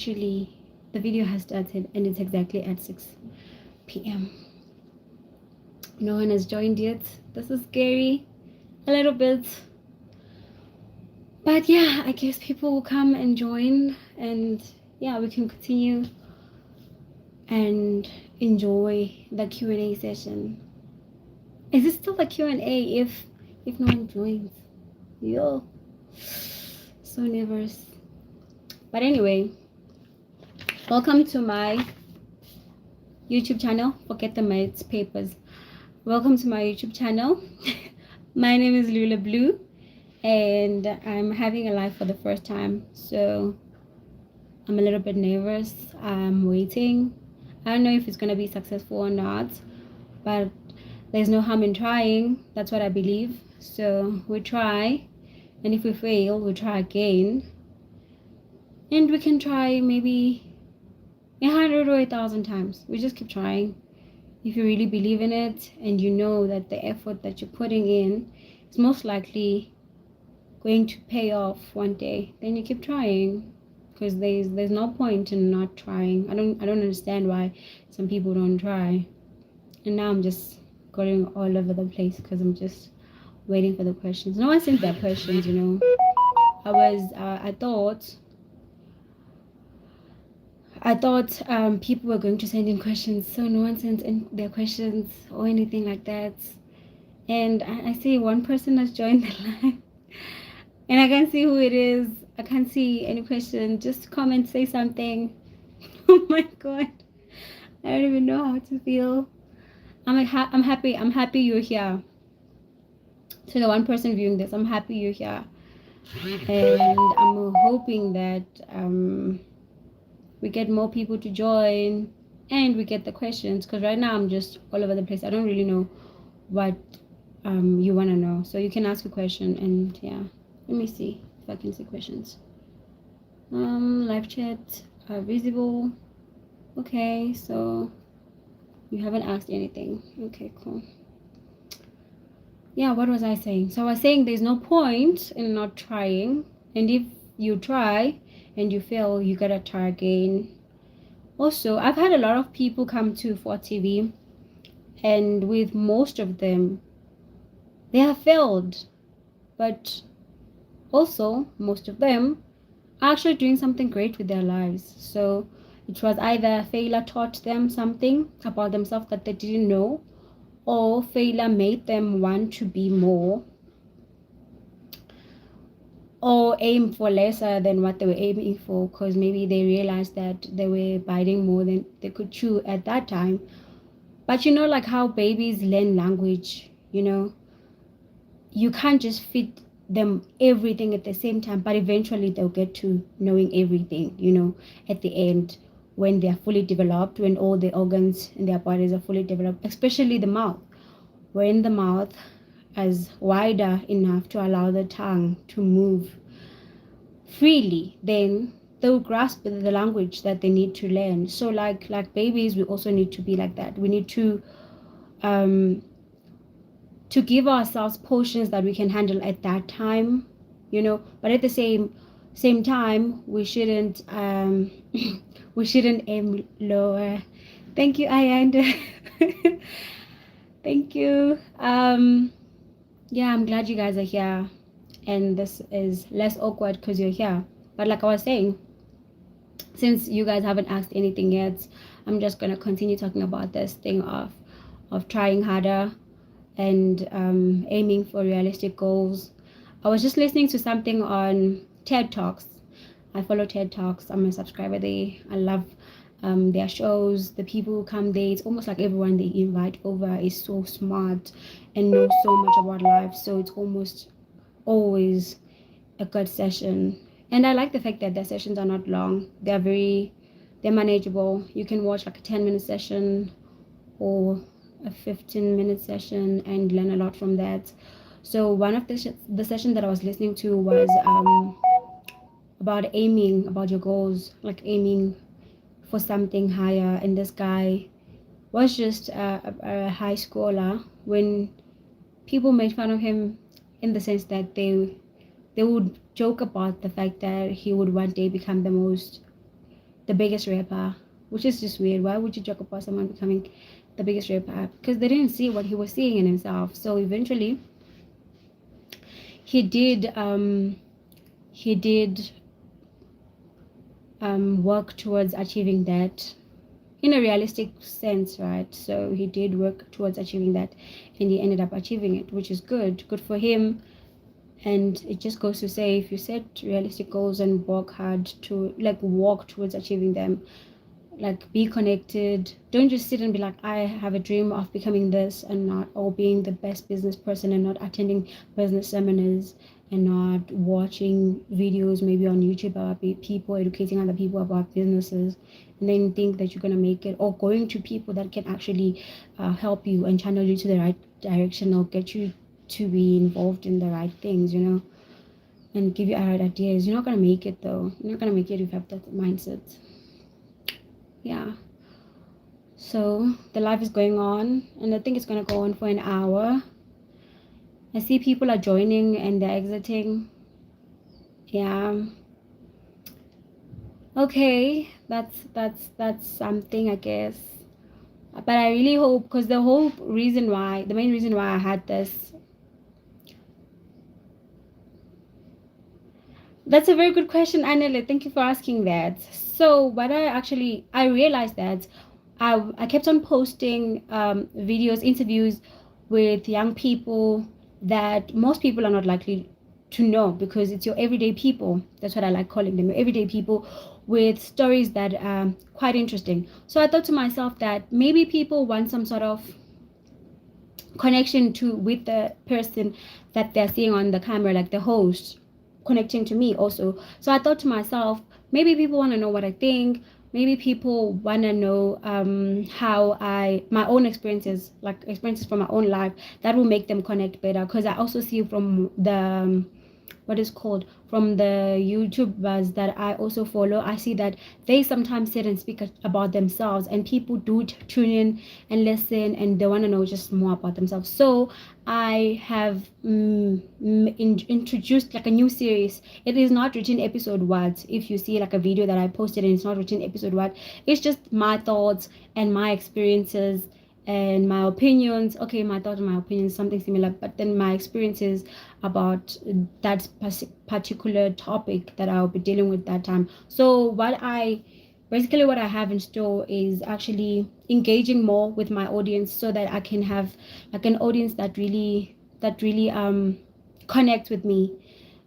Actually, the video has started and it's exactly at 6 p.m. No one has joined yet. This is scary a little bit. But yeah, I guess people will come and join, and yeah, we can continue and enjoy the Q&A session. Is it still a Q&A if no one joins? Yo, so nervous. But anyway, welcome to my YouTube channel. Forget the maths papers. Welcome to my YouTube channel. My name is Lulah Blue, and I'm having a live for the first time, so I'm a little bit nervous. I'm waiting. I don't know if it's gonna be successful or not, but there's no harm in trying. That's what I believe. So we try, and if we fail, we try again, and we can try maybe 100 or 1,000 times. We just keep trying. If you really believe in it and you know that the effort that you're putting in is most likely going to pay off one day, then you keep trying, because there's no point in not trying. I don't understand why some people don't try. And now I'm just going all over the place because I'm just waiting for the questions. No one sent their questions, you know. I thought people were going to send in questions, so no one sent in their questions or anything like that. And I see one person has joined the live, and I can't see who it is. I can't see any question. Just comment, say something. Oh my god, I don't even know how to feel. I'm happy. I'm happy you're here. To the one person viewing this, I'm happy you're here, and I'm hoping that we get more people to join and we get the questions, because right now I'm just all over the place. I don't really know what you want to know, so you can ask a question. And yeah, let me see if I can see questions. Live chat visible. Okay, so you haven't asked anything. Okay, cool. Yeah, what was I saying? So I was saying there's no point in not trying, and if you try and you fail, you gotta try again. Also, I've had a lot of people come to Fott TV, and with most of them, they have failed, but also most of them are actually doing something great with their lives. So it was either failure taught them something about themselves that they didn't know, or failure made them want to be more, or aim for lesser than what they were aiming for, because maybe they realized that they were biting more than they could chew at that time. But you know, like how babies learn language, you know, you can't just feed them everything at the same time, but eventually they'll get to knowing everything, you know, at the end, when they're fully developed, when all the organs in their bodies are fully developed, especially the mouth. When the mouth is wider enough to allow the tongue to move freely, then they'll grasp the language that they need to learn. So like babies, we also need to be like that. We need um to give ourselves portions that we can handle at that time, you know, but at the same time, we shouldn't we shouldn't aim lower. Thank you, Ayanda. Thank you. Yeah, I'm glad you guys are here, and this is less awkward because you're here. But like I was saying, since you guys haven't asked anything yet, I'm just gonna continue talking about this thing of trying harder and aiming for realistic goals. I was just listening to something on TED Talks. I follow TED Talks. I'm a subscriber there. I love their shows. The people who come there, it's almost like everyone they invite over is so smart and knows so much about life. So it's almost always a good session. And I like the fact that their sessions are not long. They're manageable. You can watch like a 10-minute session or a 15-minute session and learn a lot from that. So one of the session that I was listening to was about aiming, about your goals, like aiming for something higher. And this guy was just a high schooler. When people made fun of him, in the sense that they would joke about the fact that he would one day become the most the biggest rapper, which is just weird. Why would you joke about someone becoming the biggest rapper? Because they didn't see what he was seeing in himself. So eventually he did work towards achieving that in a realistic sense, right? So he did work towards achieving that, and he ended up achieving it, which is good for him. And it just goes to say, if you set realistic goals and work hard to walk towards achieving them, be connected. Don't just sit and be like, I have a dream of becoming this and not, or being the best business person and not attending business seminars and not watching videos maybe on YouTube about people educating other people about businesses, and then think that you're going to make it, or going to people that can actually help you and channel you to the right direction, or get you to be involved in the right things, and give you right ideas. You're not going to make it though. You're not going to make it if you have that mindset. Yeah, so the live is going on, and I think it's going to go on for an hour. I see people are joining and they're exiting. Yeah, okay, that's something, I guess. But I really hope, because the main reason why I had this, that's a very good question, Anela. Thank you for asking that. So what I realized that I kept on posting videos, interviews with young people that most people are not likely to know, because it's your everyday people. That's what I like calling them, your everyday people with stories that are quite interesting. So I thought to myself that maybe people want some sort of connection with the person that they're seeing on the camera, like the host connecting to me also. So I thought to myself, maybe people want to know what I think. Maybe people want to know how my own experiences, like experiences from my own life, that will make them connect better. Because I also see from the from the YouTubers that I also follow, I see that they sometimes sit and speak about themselves, and people do tune in and listen, and they want to know just more about themselves. So I have introduced like a new series. It is not written episode wise. If you see like a video that I posted and it's not written episode wise, it's just my thoughts and my experiences and my opinions. Okay, my thoughts and my opinions, something similar, but then my experiences about that particular topic that I'll be dealing with that time. So what I have in store is actually engaging more with my audience, so that I can have like an audience that really connects with me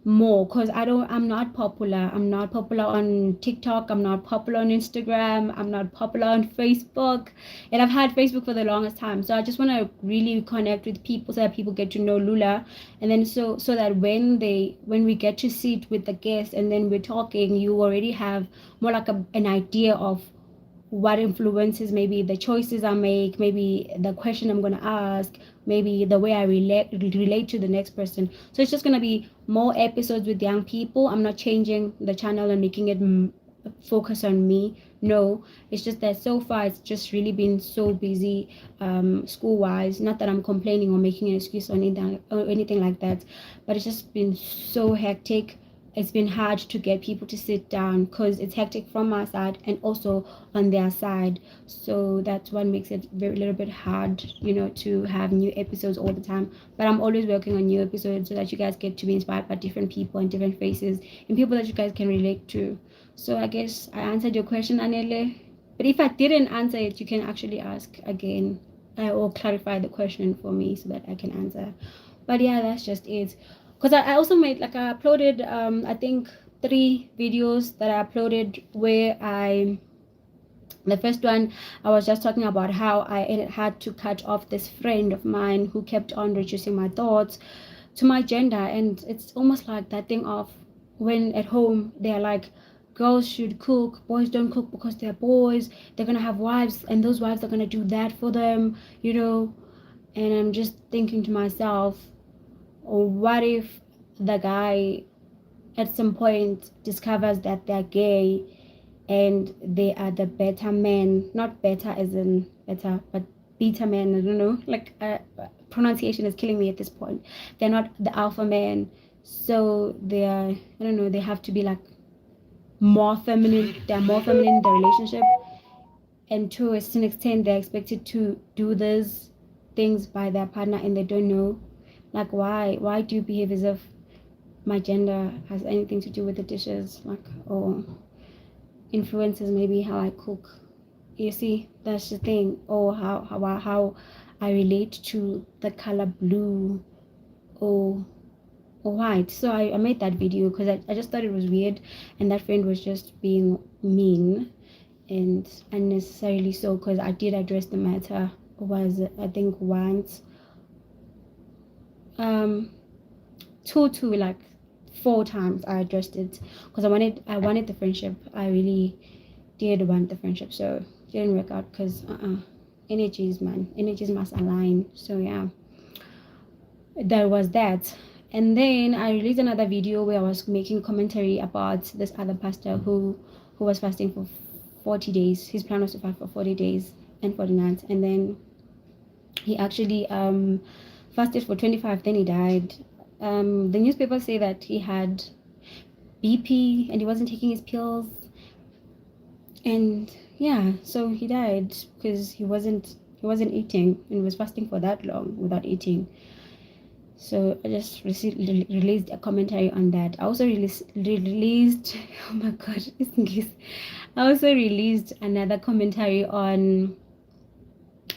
more. Because I'm not popular on TikTok, I'm not popular on Instagram, I'm not popular on Facebook, and I've had Facebook for the longest time. So I just want to really connect with people, so that people get to know Lulah, and then so that when we get to sit with the guest and then we're talking, you already have more like an idea of what influences maybe the choices I make, maybe the question I'm going to ask, maybe the way I relate to the next person. So it's just going to be more episodes with young people. I'm not changing the channel and making it focus on me. No, it's just that so far it's just really been so busy school wise. Not that I'm complaining or making an excuse or anything like that, but it's just been so hectic. It's been hard to get people to sit down, because it's hectic from my side and also on their side. So that's what makes it a little bit hard, to have new episodes all the time. But I'm always working on new episodes, so that you guys get to be inspired by different people and different faces and people that you guys can relate to. So I guess I answered your question, Anele. But if I didn't answer it, you can actually ask again or clarify the question for me so that I can answer. But yeah, that's just it. Because I also made, I uploaded I think 3 videos that I uploaded, where the first one, I was just talking about how I had to cut off this friend of mine who kept on reducing my thoughts to my gender. And it's almost like that thing of when at home they're like, girls should cook, boys don't cook because they're boys, they're gonna have wives and those wives are gonna do that for them, and I'm just thinking to myself, or what if the guy at some point discovers that they're gay and they are the better men, not better as in better, but beta men. I don't know, pronunciation is killing me at this point. They're not the alpha man, so they are, I don't know, they have to be like more feminine. They're more feminine in the relationship, and to a certain extent, they're expected to do those things by their partner, and they don't know. Like, why do you behave as if my gender has anything to do with the dishes, like, or influences maybe how I cook? You see, that's the thing. Or how I relate to the color blue, or white. So I made that video because I just thought it was weird, and that friend was just being mean and unnecessarily so, because I did address the matter. Was, I think, once, um two, like 4 times I addressed it, because I wanted the friendship. I really did want the friendship, so it didn't work out because energies must align. So yeah, there was that. And then I released another video where I was making commentary about this other pastor who was fasting for 40 days. His plan was to fast for 40 days and 40 nights, and then he actually fasted for 25, then he died. The newspapers say that he had BP and he wasn't taking his pills, and yeah, so he died because he wasn't eating and was fasting for that long without eating. So I just released a commentary on that. I also released oh my god, I also released another commentary on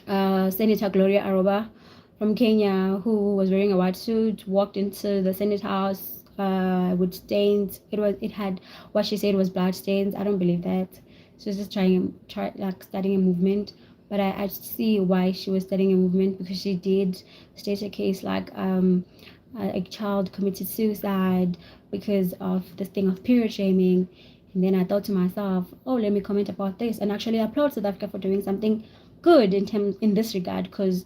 Senator Gloria Aroba from Kenya, who was wearing a white suit, walked into the Senate House with stains. It had what she said was blood stains. I don't believe that. She was just starting a movement. But I see why she was starting a movement, because she did state a case like a child committed suicide because of this thing of period shaming. And then I thought to myself, oh, let me comment about this and actually applaud South Africa for doing something good in this regard, because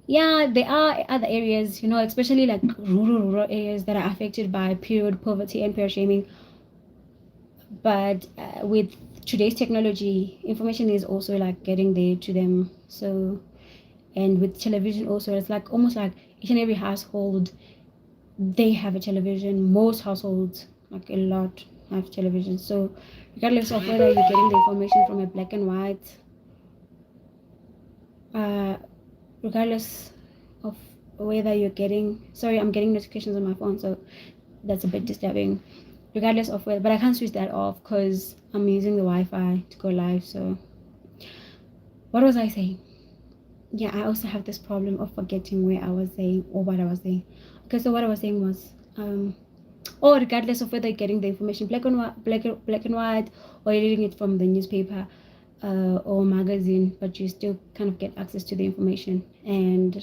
yeah, there are other areas, especially like rural areas that are affected by period poverty and period shaming. But with today's technology, information is also like getting there to them. So, and with television also, it's like almost like each and every household, they have a television. Most households, like a lot, have television. So regardless of whether you're getting the information from a black and white, regardless of whether you're getting, sorry, I'm getting notifications on my phone, so that's a bit disturbing. Regardless of whether, but I can't switch that off because I'm using the Wi-Fi to go live. So what was I saying? Yeah, I also have this problem of forgetting where I was saying or what I was saying. Okay, so what I was saying was regardless of whether you're getting the information black and white, or you're reading it from the newspaper or magazine, but you still kind of get access to the information. And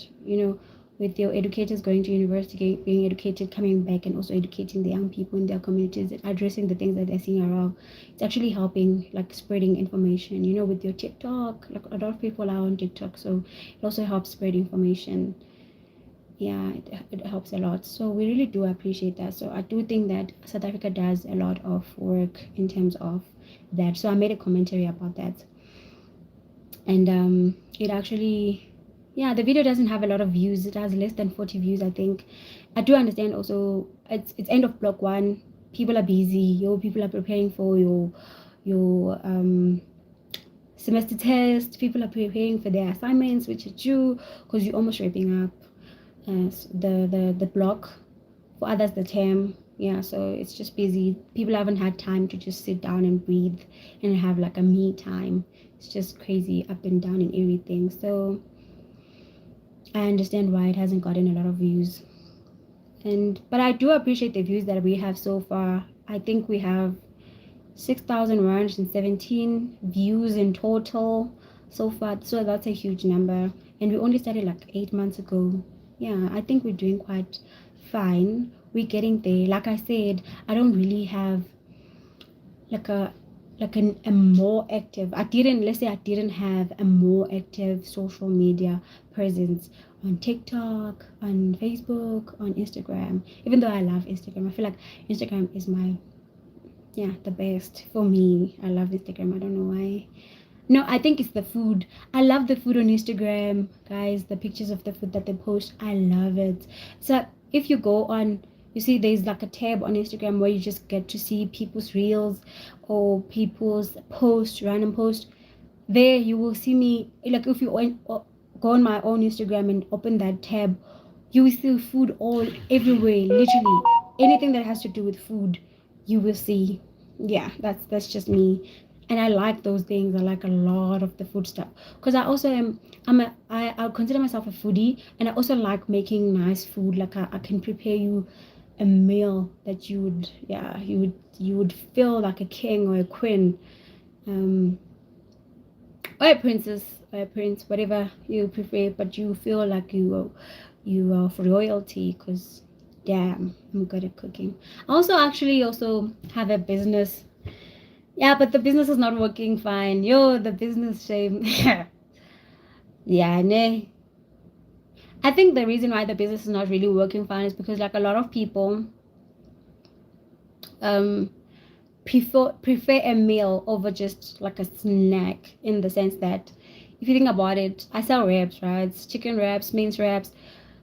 with your educators going to university, being educated, coming back, and also educating the young people in their communities, addressing the things that they're seeing around, it's actually helping, like, spreading information. With your TikTok, like, a lot of people are on TikTok, so it also helps spread information. Yeah, it helps a lot. So we really do appreciate that. So I do think that South Africa does a lot of work in terms of that. So I made a commentary about that, and it actually, yeah, the video doesn't have a lot of views. It has less than 40 views, I think. I do understand also it's end of block 1. People are busy. People are preparing for your semester test. People are preparing for their assignments, which are due, because you're almost wrapping up the block. For others, the term. Yeah, so it's just busy. People haven't had time to just sit down and breathe and have like a me time. It's just crazy up and down and everything. So I understand why it hasn't gotten a lot of views. But I do appreciate the views that we have so far. I think we have 6,117 views in total so far. So that's a huge number. And we only started like 8 months ago. Yeah, I think we're doing quite fine. We're getting there. Like I said, I don't really have like a more active, I didn't have a more active social media presence on TikTok, on Facebook, on Instagram. Even though I love Instagram, I feel like Instagram is the best for me. I love Instagram. I don't know why. No, I think it's the food. I love the food on Instagram, guys. The pictures of the food that they post, I love it. So if you go on You see, there's like a tab on Instagram where you just get to see people's reels or people's posts, random posts. There you will see me, like if you go on my own Instagram and open that tab, you will see food all everywhere, literally anything that has to do with food you will see. Yeah, that's just me. And I like those things. I like a lot of the food stuff because I also am I consider myself a foodie, and I also like making nice food. Like I can prepare you a meal that you would, yeah, you would feel like a king or a queen, or a princess or a prince, whatever you prefer, but you feel like you are for royalty because damn, I'm good at cooking. I also actually also have a business. Yeah, but the business is not working fine. Yo, the business shame. Yeah, nah. I think the reason why the business is not really working fine is because like a lot of people um prefer a meal over just like a snack, in the sense that if you think about it, I sell wraps, right? It's chicken wraps, mince wraps.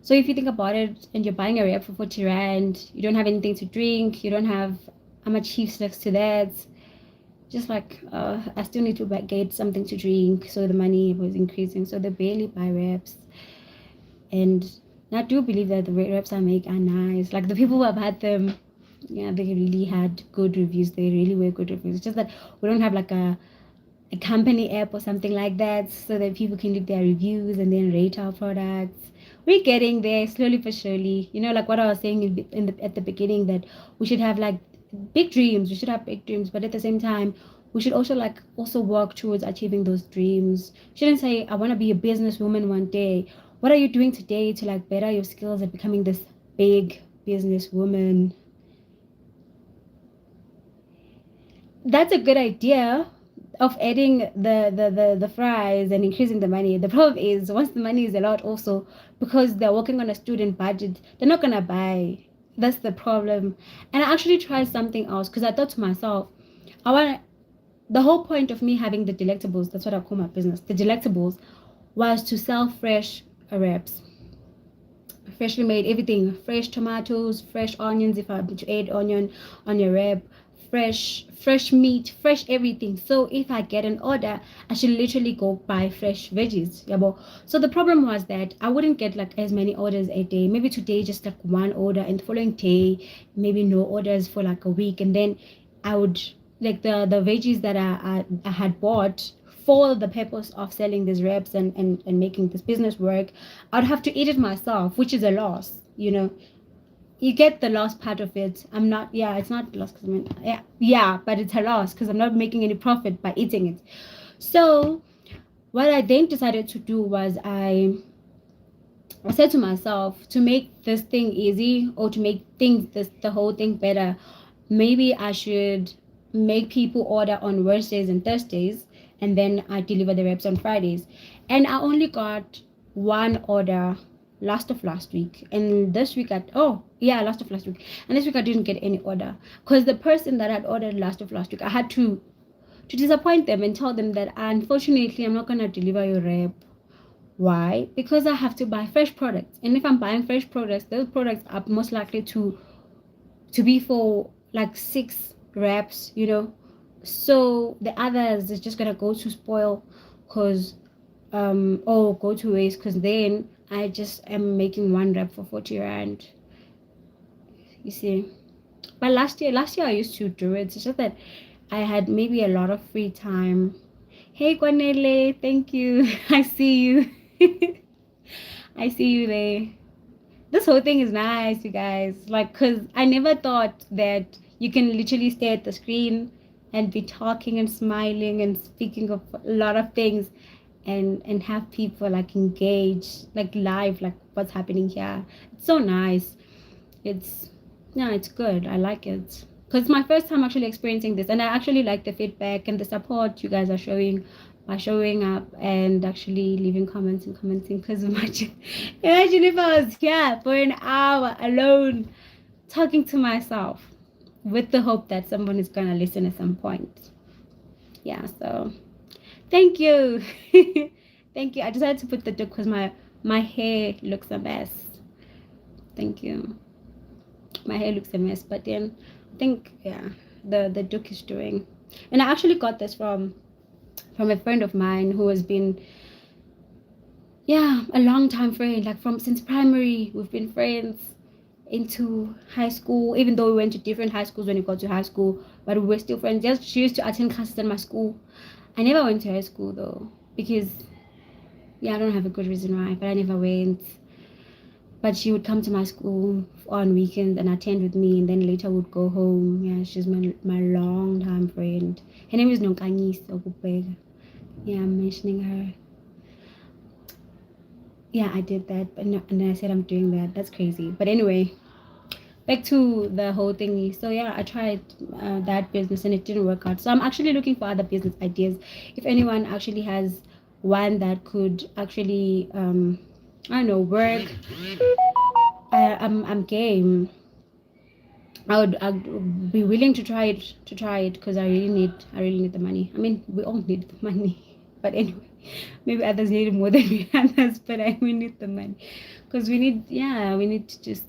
So if you think about it and you're buying a wrap for 40 rand, you don't have anything to drink, you don't have much chiefs next to that. Just like I still need to get something to drink, so the money was increasing, so they barely buy wraps. And I do believe that the wraps I make are nice. Like the people who have had them, yeah, they really had good reviews. They really were good reviews. It's just that we don't have like a company app or something like that, so that people can leave their reviews and then rate our products. We're getting there slowly but surely. You know, like what I was saying at the beginning, that we should have like big dreams. We should have big dreams, but at the same time, we should also work towards achieving those dreams. Shouldn't say I want to be a businesswoman one day. What are you doing today to like better your skills at becoming this big businesswoman? That's a good idea of adding the fries and increasing the money. The problem is once the money is a lot, also because they're working on a student budget, they're not gonna buy. That's the problem. And I actually tried something else because I thought to myself, I want the whole point of me having the delectables, that's what I call my business, the delectables, was to sell fresh wraps, freshly made everything, fresh tomatoes, fresh onions if I want to add onion on your wrap, fresh meat, fresh everything. So if I get an order, I should literally go buy fresh veggies. Yeah, but so the problem was that I wouldn't get like as many orders a day. Maybe today just like one order, and the following day maybe no orders for like a week, and then I would like the veggies that I had bought for the purpose of selling these wraps and making this business work, I'd have to eat it myself, which is a loss, you know. You get the loss part of it. I'm not, yeah, it's not loss because I mean, yeah, but it's a loss because I'm not making any profit by eating it. So what I then decided to do was I said to myself, to make this thing easy or to make the whole thing better, maybe I should make people order on Wednesdays and Thursdays, and then I deliver the wraps on Fridays. And I only got one order last of last week, and this week last of last week, and this week I didn't get any order because the person that had ordered last of last week, I had to disappoint them and tell them that unfortunately I'm not gonna deliver your wrap. Why? Because I have to buy fresh products, and if I'm buying fresh products, those products are most likely to be for like 6 wraps, you know. So the others is just gonna go to spoil because or go to waste, because then I just am making one wrap for 40 rand, you see. But last year I used to do it. It's just that I had maybe a lot of free time. Hey Kwanele, thank you. I see you. I see you there. This whole thing is nice, you guys. Like, cause I never thought that you can literally stare at the screen and be talking and smiling and speaking of a lot of things, and have people like engage like live, like what's happening here. It's so nice. It's yeah, it's good. I like it because it's my first time actually experiencing this, and I actually like the feedback and the support you guys are showing by showing up and actually leaving comments and commenting. Because imagine if I was here for an hour alone talking to myself with the hope that someone is gonna listen at some point. Yeah, so thank you. Thank you. I decided to put the duck because my hair looks a mess. Thank you. my hair looks a mess, but then I think the Duke is doing. And I actually got this from a friend of mine who has been a long time friend, like from since primary. We've been friends into high school, even though we went to different high schools when we got to high school, but we were still friends. Just she used to attend classes at my school. I never went to high school though, because I don't have a good reason why, but I never went. But she would come to my school on weekends and attend with me, and then later would go home. Yeah, she's my long time friend. Her name is Nonkanyis Okupega. Yeah, I'm mentioning her. Yeah, I did that, but no, and then I said I'm doing that. That's crazy. But anyway, back to the whole thingy. So yeah, I tried that business and it didn't work out. So I'm actually looking for other business ideas. If anyone actually has one that could actually I don't know, work, I'm game. I'd be willing to try it because I really need the money. I mean, we all need the money, but anyway, maybe others need it more than we others, but we need the money because we need to just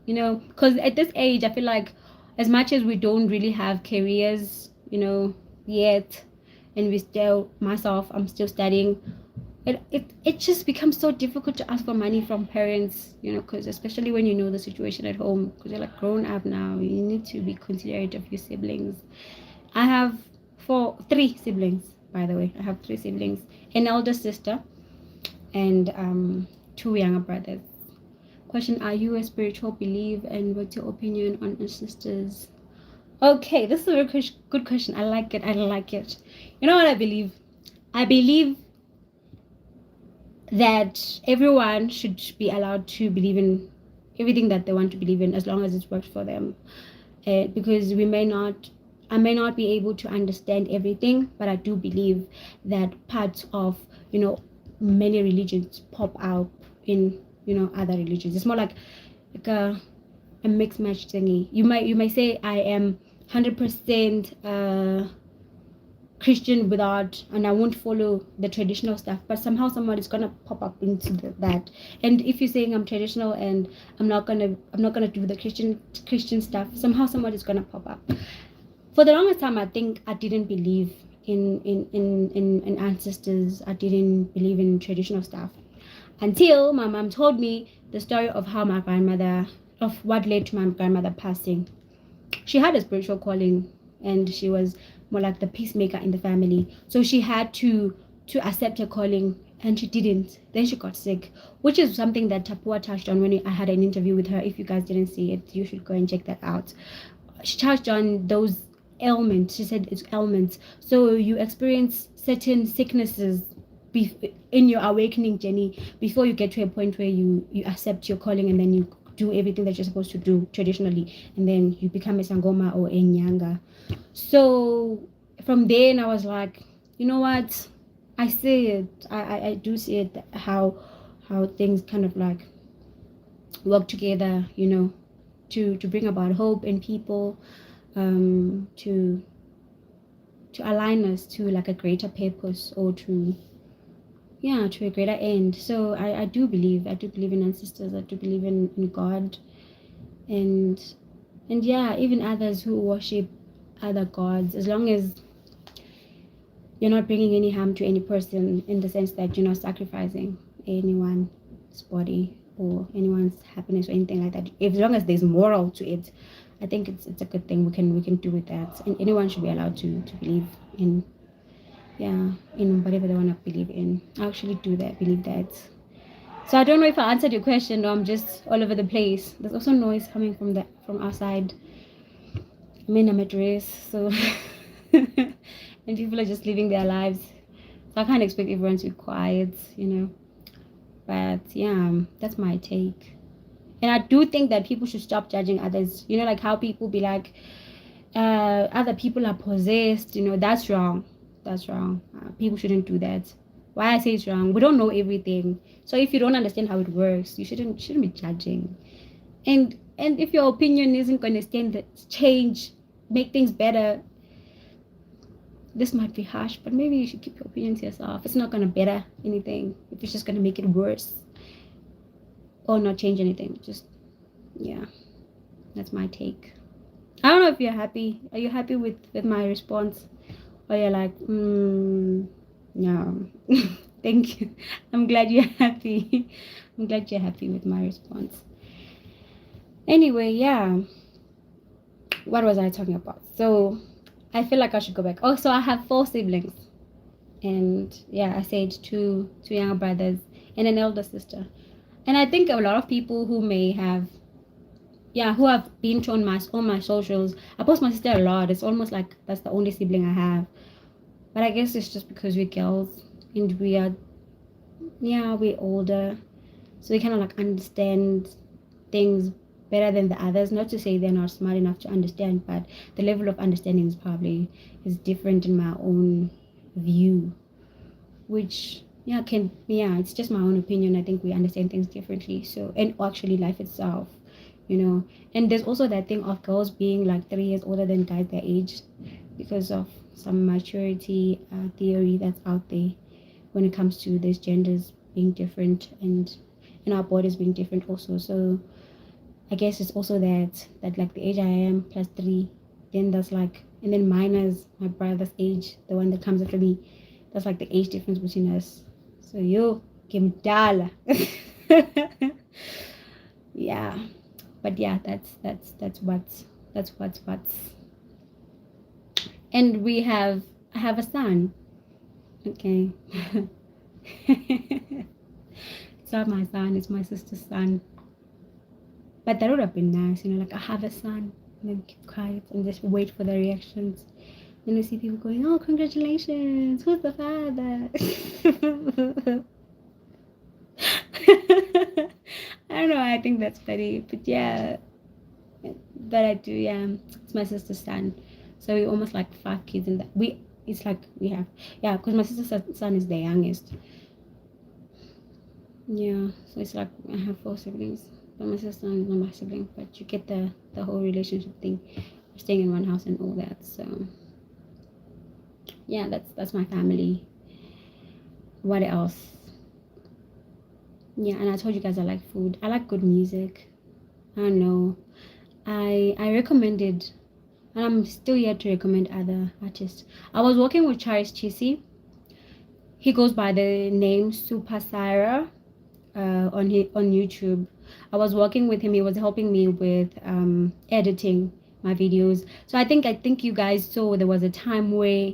because at this age I feel like as much as we don't really have careers yet, and I'm still studying. It just becomes so difficult to ask for money from parents, because especially when you know the situation at home, because you're like grown up now, you need to be considerate of your siblings. I have three siblings, by the way. I have three siblings, an elder sister and two younger brothers. Question: are you a spiritual believer, and what's your opinion on ancestors? Okay, this is a very good question. I like it. You know what I believe? I believe that everyone should be allowed to believe in everything that they want to believe in, as long as it works for them. Because I may not be able to understand everything, but I do believe that parts of many religions pop out in other religions. It's more like a mixed match thingy. You may say I am 100% Christian and I won't follow the traditional stuff, but somehow somebody's gonna pop up into that. And if you're saying I'm traditional and I'm not gonna do the Christian stuff, somehow somebody's gonna pop up. For the longest time, I think I didn't believe in ancestors. I didn't believe in traditional stuff until my mom told me the story of what led to my grandmother passing. She had a spiritual calling, and she was more like the peacemaker in the family. So she had to accept her calling, and she didn't. Then she got sick, which is something that Tapua touched on when I had an interview with her. If you guys didn't see it, you should go and check that out. She touched on those ailments. She said it's ailments. So you experience certain sicknesses in your awakening journey before you get to a point where you accept your calling, and then you do everything that you're supposed to do traditionally, and then you become a sangoma or a nyanga. So from then I was like, you know what, I see it. I do see it, how things kind of like work together, to bring about hope in people, to align us to like a greater purpose, or to a greater end. So I do believe in ancestors. I do believe in God, and even others who worship other gods, as long as you're not bringing any harm to any person, in the sense that you're not sacrificing anyone's body or anyone's happiness or anything like that. As long as there's moral to it, I think it's a good thing. We can do with that, and anyone should be allowed to believe in whatever they want to believe in. I actually believe that. So I don't know if I answered your question, or I'm just all over the place. There's also noise coming from outside. I'm in a dress, so and people are just living their lives. So I can't expect everyone to be quiet, But that's my take. And I do think that people should stop judging others. Like how people be like, other people are possessed. That's wrong. That's wrong. People shouldn't do that. Why I say it's wrong? We don't know everything. So if you don't understand how it works, you shouldn't be judging. And if your opinion isn't going to stand the change, make things better, this might be harsh, but maybe you should keep your opinion to yourself. It's not going to better anything. If it's just going to make it worse or not change anything, just That's my take. I don't know if you're happy. Are you happy with my response? Or you're like, no. Thank you. I'm glad you're happy. I'm glad you're happy with my response. Anyway, yeah. What was I talking about? So I feel like I should go back. Oh, so I have 4 siblings. And yeah, I said two younger brothers and an elder sister. And I think a lot of people who may have who have been to on my socials. I post my sister a lot. It's almost like that's the only sibling I have. But I guess it's just because we're girls and we're older. So we kind of like understand things better than the others. Not to say they're not smart enough to understand, but the level of understanding is different in my own view. Which it's just my own opinion. I think we understand things differently. So, and actually life itself, and there's also that thing of girls being like 3 years older than guys their age because of some maturity theory that's out there when it comes to these genders being different and our bodies being different also. So I guess it's also that like the age I am plus 3, then that's like, and then minus my brother's age, the one that comes after me, that's like the age difference between us. So you kimdala. Yeah, but yeah, that's what's and I have a son. Okay. It's not my son, it's my sister's son. But that would have been nice, like I have a son, and then keep quiet and just wait for the reactions. Then you see people going, oh, congratulations, who's the father? I don't know, I think that's funny, but yeah, but I do, yeah, it's my sister's son. So we almost like 5 kids in that. It's like we have, yeah, because my sister's son is the youngest. Yeah, so it's like I have 4 siblings. But my sister is not my sibling, but you get the whole relationship thing, staying in one house and all that. So yeah, that's my family. What else? Yeah, and I told you guys I like food. I like good music. I don't know. I recommended, and I'm still yet to recommend other artists. I was working with Charis Chisi. He goes by the name Supersirach on YouTube. I was working with him. He was helping me with editing my videos. So I think you guys saw there was a time where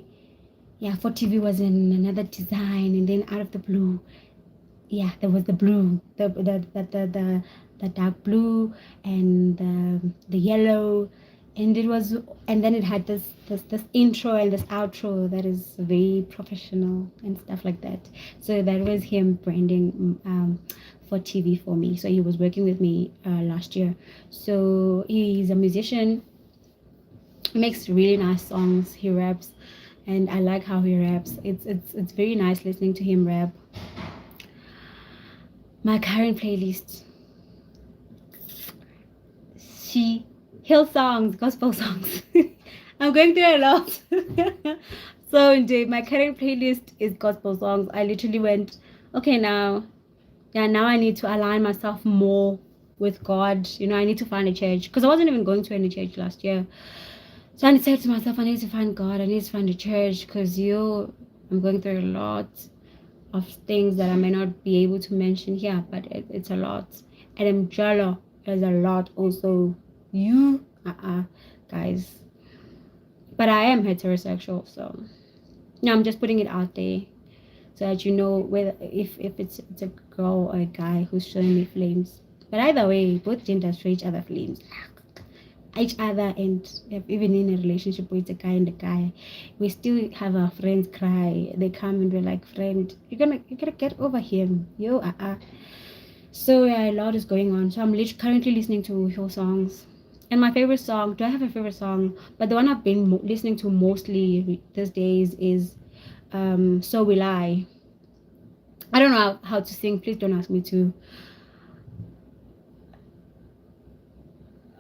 Fott TV was in another design, and then out of the blue, there was the blue, the dark blue and the yellow, and then it had this intro and this outro that is very professional and stuff like that. So that was him branding for TV for me. So he was working with me last year. So he's a musician. He makes really nice songs. He raps, and I like how he raps. It's very nice listening to him rap. My current playlist, hill songs, gospel songs. I'm going through a lot. So indeed, my current playlist is gospel songs. I literally went, okay, now I need to align myself more with God. I need to find a church, because I wasn't even going to any church last year. So I said to myself, I need to find God. I need to find a church, because I'm going through a lot of things that I may not be able to mention here, but it's a lot. And I'm jealous. There's a lot also. Guys. But I am heterosexual, so I'm just putting it out there so that you know whether if it's a girl or a guy who's showing me flames. But either way, both genders show each other flames. Each other, and even in a relationship with a guy and a guy, we still have our friends cry. They come and we're like, friend, you gotta get over him. So a lot is going on. So I'm currently listening to hill songs. And my favorite song, do I have a favorite song? But the one I've been listening to mostly these days is So Will I. I don't know how to sing. Please don't ask me to.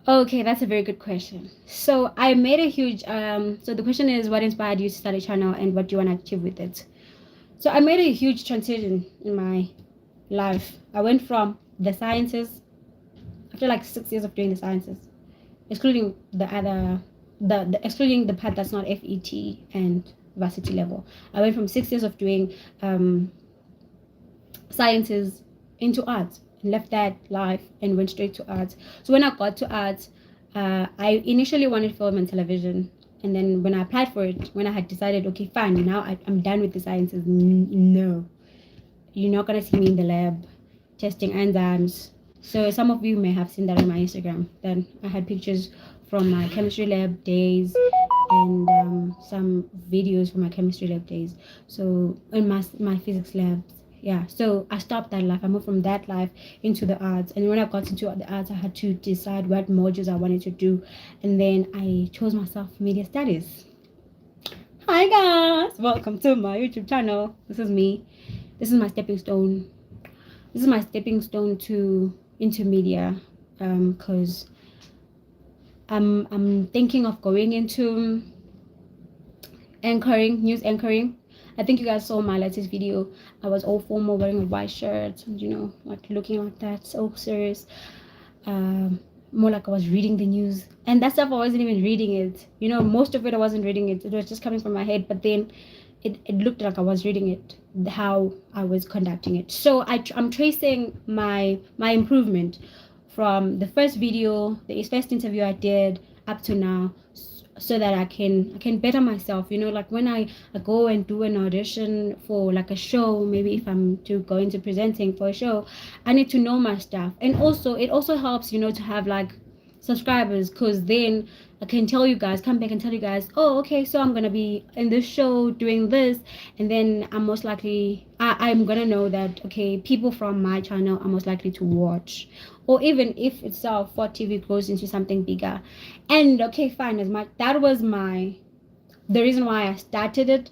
Okay, that's a very good question. So I made a huge, so the question is, what inspired you to start a channel and what do you want to achieve with it? So I made a huge transition in my life. I went from the sciences, after like 6 years of doing the sciences, excluding the excluding the part that's not FET and varsity level. I went from 6 years of doing sciences into arts, and left that life and went straight to arts. So when I got to arts, I initially wanted film and television, and then when I applied for it, when I had decided, okay, fine, now I'm done with the sciences. No, you're not gonna see me in the lab testing enzymes. So some of you may have seen that on my Instagram. Then I had pictures from my chemistry lab days and some videos from my chemistry lab days. So in my physics labs, yeah. So I stopped that life. I moved from that life into the arts. And when I got into the arts, I had to decide what modules I wanted to do. And then I chose myself media studies. Hi guys, welcome to my YouTube channel. This is me. This is my stepping stone. This is my stepping stone to into media, because I'm thinking of going into anchoring, news anchoring. I think you guys saw my latest video. I was all formal, wearing a white shirt, and like looking like that, so serious. More like I was reading the news, and that stuff I wasn't even reading it. Most of it I wasn't reading it. It was just coming from my head, but then it looked like I was reading it, how I was conducting it. So I'm tracing my improvement from the first video, the first interview I did up to now, so that I can better myself. Like when I go and do an audition for like a show, maybe if I'm to go into presenting for a show, I need to know my stuff. And also it also helps to have like subscribers, because then I can tell you guys, come back and tell you guys, oh, okay, so I'm gonna be in this show doing this, and then I'm most likely I'm gonna know that, okay, people from my channel are most likely to watch. Or even if itself Fott TV grows into something bigger, and okay, fine, that was the reason why I started it.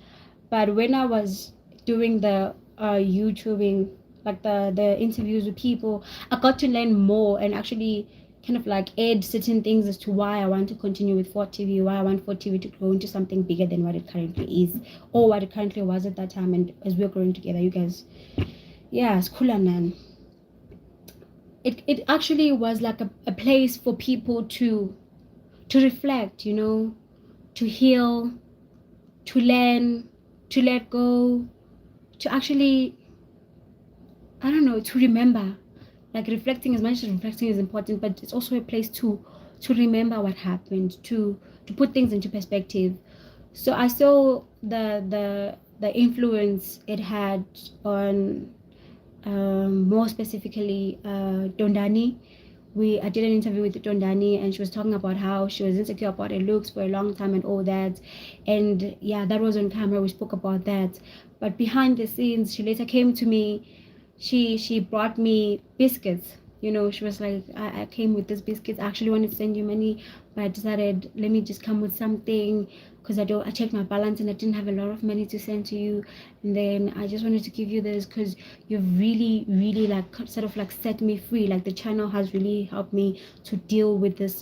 But when I was doing the YouTubing, like the interviews with people, I got to learn more and actually kind of like add certain things as to why I want to continue with Fott TV, why I want Fott TV to grow into something bigger than what it currently is, or what it currently was at that time. And as we're growing together, you guys, yeah, it's cool, man. It actually was like a place for people to reflect, to heal, to learn, to let go, to actually, I don't know, to remember. Like reflecting, as much as reflecting is important, but it's also a place to remember what happened, to put things into perspective. So I saw the influence it had on more specifically Dondani. I did an interview with Dondani, and she was talking about how she was insecure about her looks for a long time and all that. And yeah, that was on camera. We spoke about that. But behind the scenes, she later came to me. She brought me biscuits. She was like, I came with this biscuits. I actually wanted to send you money, but I decided, let me just come with something, because I checked my balance and I didn't have a lot of money to send to you. And then I just wanted to give you this because you've really, really like sort of like set me free. Like the channel has really helped me to deal with this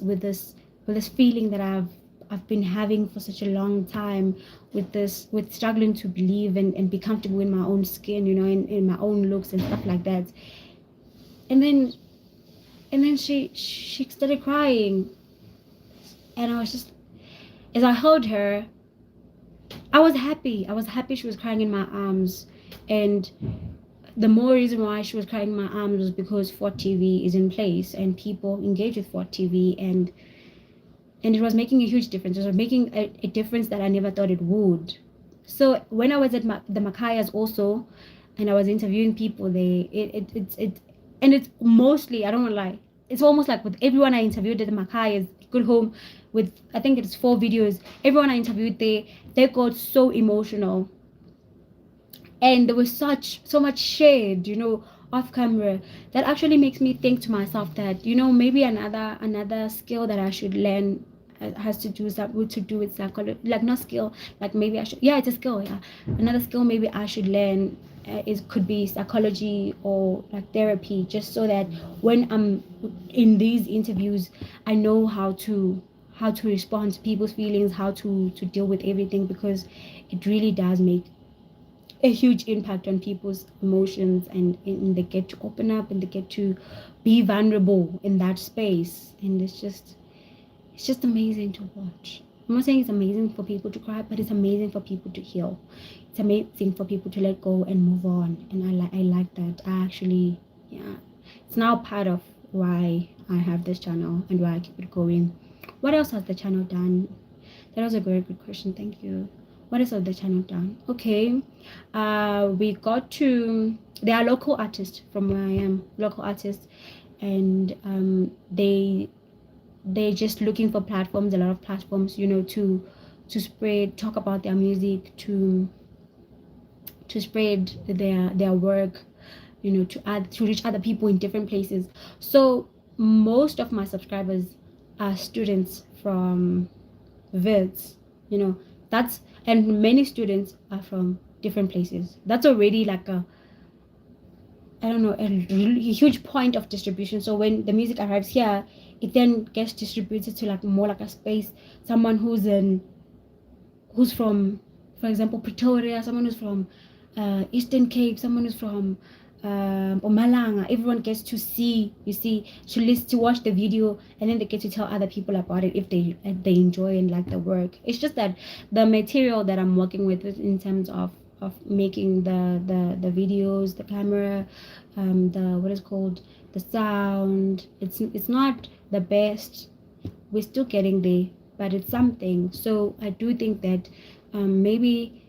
feeling that I've been having for such a long time, with struggling to believe and be comfortable in my own skin, in my own looks and stuff like that. And then she started crying, and I was just, as I held her, I was happy she was crying in my arms. And the more reason why she was crying in my arms was because Fott TV is in place and people engage with Fott TV, and it was making a huge difference. It was making a difference that I never thought it would. So when I was at the Makayas also, and I was interviewing people there, and it's mostly, I don't want to lie, it's almost like with everyone I interviewed at the Makayas, Good Home, with I think it's 4 videos, everyone I interviewed there, they got so emotional. And there was so much shade, off camera, that actually makes me think to myself that, maybe another skill that I should learn has to do with psychology. Like not skill, like maybe I should, yeah, it's a skill, yeah. Another skill maybe I should learn could be psychology or like therapy, just so that when I'm in these interviews, I know how to respond to people's feelings, how to deal with everything, because it really does make a huge impact on people's emotions, and they get to open up and they get to be vulnerable in that space. And it's just, It's just amazing to watch. I'm not saying it's amazing for people to cry, but it's amazing for people to heal. It's amazing for people to let go and move on. And I like that. I actually, yeah, it's now part of why I have this channel and why I keep it going. What else has the channel done? That was a very good question. Thank you. What else has the channel done? Okay, we got to. There are local artists from where I am, local artists, and they're just looking for platforms, a lot of platforms, you know, to spread, talk about their music, to spread their work, you know, to reach other people in different places. So most of my subscribers are students from Wits, you know, that's, and many students are from different places. That's already like a, I don't know, a really huge point of distribution. So when the music arrives here, it then gets distributed to like more like a space. Someone who's from, for example, Pretoria, someone who's from Eastern Cape, someone who's from Omalanga. Everyone gets to see, you see, to listen, to watch the video, and then they get to tell other people about it if they enjoy and like the work. It's just that the material that I'm working with in terms of making the videos, the camera, the what is called, the sound, it's not the best. We're still getting there, but it's something. So I do think that maybe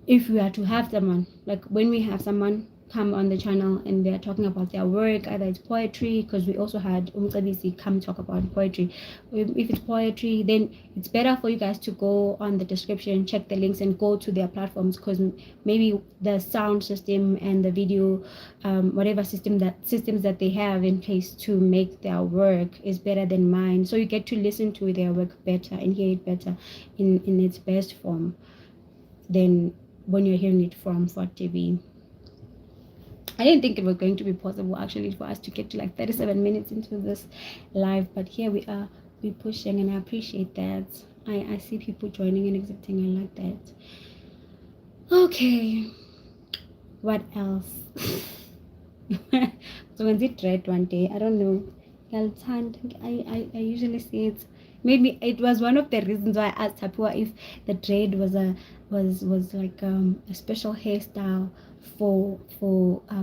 if we are to have someone, like when we have someone come on the channel and they're talking about their work, either it's poetry, because we also had Umcabisi come talk about poetry. If it's poetry, then it's better for you guys to go on the description, check the links, and go to their platforms, because maybe the sound system and the video, whatever systems that they have in place to make their work is better than mine. So you get to listen to their work better and hear it better in its best form than when you're hearing it from Fott TV. I didn't think it was going to be possible actually for us to get to like 37 minutes into this live, but here we are, we're pushing, and I appreciate that. I see people joining and exiting. I like that. Okay, what else? So when it dread one day, I don't know. I usually see it. Maybe it was one of the reasons why I asked Tapua if the dread was like a special hairstyle for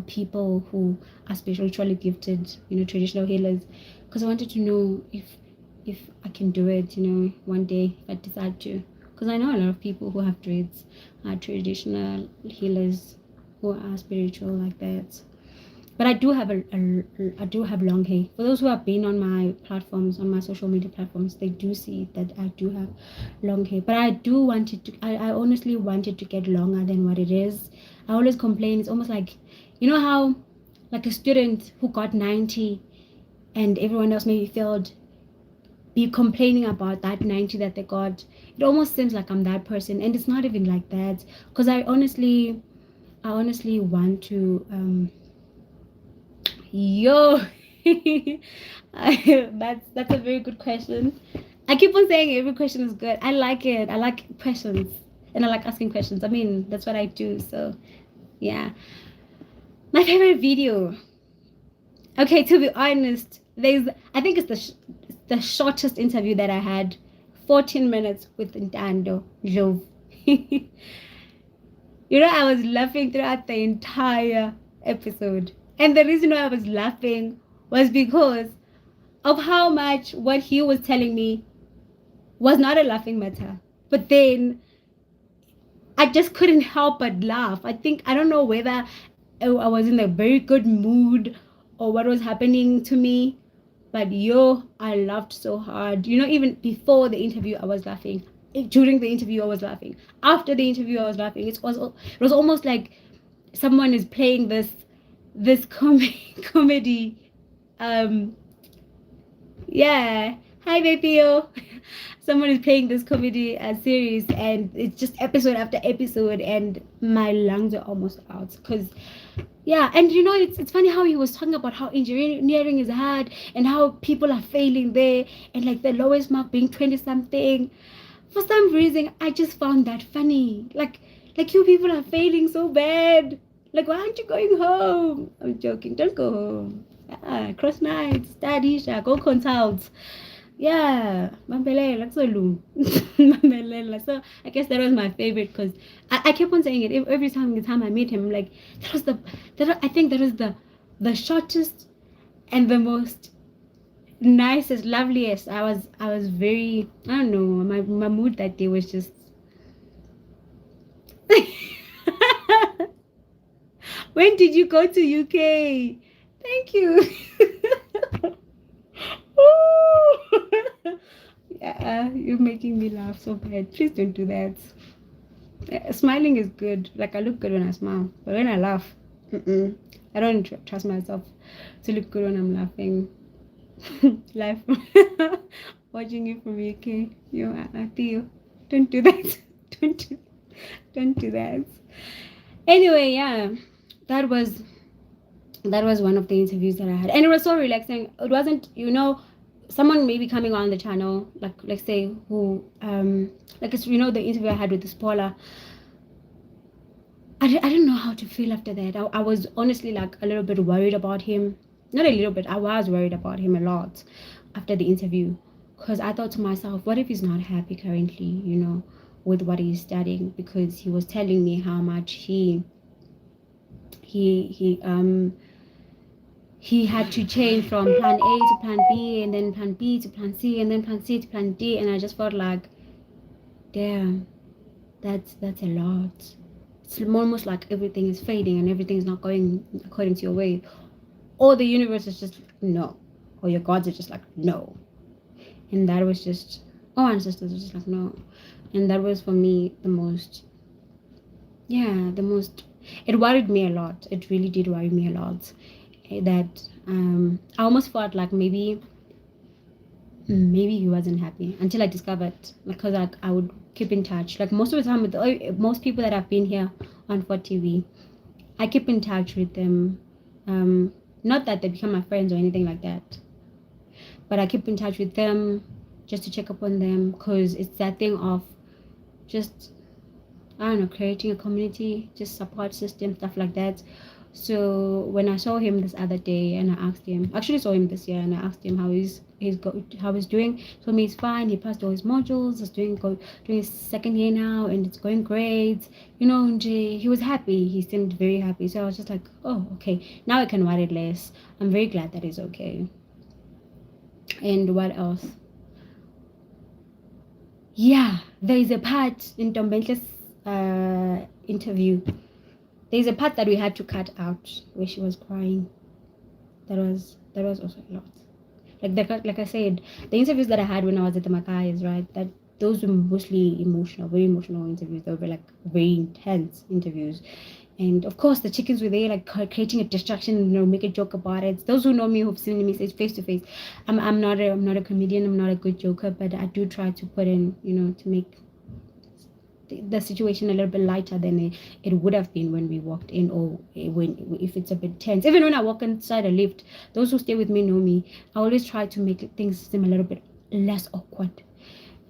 people who are spiritually gifted, you know, traditional healers, because I wanted to know if I can do it, you know, one day if I decide to, because I know a lot of people who have dreads are traditional healers who are spiritual like that. But I do have I do have long hair. For those who have been on my platforms, on my social media platforms, they do see that I do have long hair. But I do want it to, I honestly wanted to get longer than what it is. I always complain. It's almost like, you know how like a student who got 90 and everyone else maybe failed, be complaining about that 90 that they got. It almost seems like I'm that person, and it's not even like that, because I honestly want to yo that's a very good question. I keep on saying every question is good. I like it. I like questions, and I like asking questions. I mean, that's what I do. So yeah, my favorite video, okay, to be honest, I think it's the shortest interview that I had, 14 minutes with Ntando Jove. You know, I was laughing throughout the entire episode. And the reason why I was laughing was because of how much what he was telling me was not a laughing matter. But then I just couldn't help but laugh. I don't know whether I was in a very good mood or what was happening to me. But yo, I laughed so hard. You know, even before the interview, I was laughing. During the interview, I was laughing. After the interview, I was laughing. It was almost like someone is playing this comedy. Yeah, hi baby. Someone is playing this comedy series, and it's just episode after episode, and my lungs are almost out, because yeah. And you know, it's funny how he was talking about how engineering is hard and how people are failing there, and like the lowest mark being 20 something. For some reason, I just found that funny. Like you people are failing so bad. Like, why aren't you going home? I'm joking. Don't go home. Cross nights, study, go consult. Yeah, Mambelela, so Lu. Mambelela. So I guess that was my favorite because I kept on saying it every time I meet him. Like that was I think that was the shortest and the most nicest, loveliest. I was very, I don't know, my mood that day was just when did you go to UK? Thank you. Yeah, you're making me laugh so bad. Please don't do that. Smiling is good. Like I look good when I smile, but when I laugh, I don't trust myself to look good when I'm laughing. Life watching you from UK. You, Theo, don't do that. don't do, don't do that. Anyway, yeah, that was one of the interviews that I had, and it was so relaxing. It wasn't, someone maybe coming on the channel, like let's say who, like it's, the interview I had with the spoiler. I didn't know how to feel after that. I was honestly like a little bit worried about him. Not a little bit. I was worried about him a lot after the interview, because I thought to myself, what if he's not happy currently, with what he's studying? Because he was telling me how much he had to change from plan A to plan B, and then plan B to plan C, and then plan C to plan D, and I just felt like, damn, that's a lot. It's almost like everything is fading and everything is not going according to your way, or the universe is just no, or your gods are just like no. And that was just, ancestors were just like no. And that was for me the most, it worried me a lot. It really did worry me a lot, that I almost felt like maybe he wasn't happy, until I discovered, because I would keep in touch. Like most of the time with most people that have been here on Fott TV, I keep in touch with them. Not that they become my friends or anything like that, but I keep in touch with them just to check up on them, because it's that thing of just, I don't know, creating a community, just support system, stuff like that. So when I saw him this other day, and I asked him, actually saw him this year, and I asked him how he's doing. He told me he's fine. He passed all his modules. He's doing his second year now, and it's going great. And he was happy. He seemed very happy. So I was just like, oh, okay. Now I can worry less. I'm very glad that he's okay. And what else? Yeah, there is a part in Tombentle's interview. There's a part that we had to cut out where she was crying. That was also a lot. Like I said, the interviews that I had when I was at the Macayas, right? That those were mostly emotional, very emotional interviews. They were like very intense interviews. And of course, the chickens were there, like creating a distraction, make a joke about it. Those who know me, who've seen me say face to face, I'm not a comedian. I'm not a good joker, but I do try to put in, to make the situation a little bit lighter than it would have been when we walked in, or if it's a bit tense. Even when I walk inside a lift, those who stay with me know me. I always try to make things seem a little bit less awkward.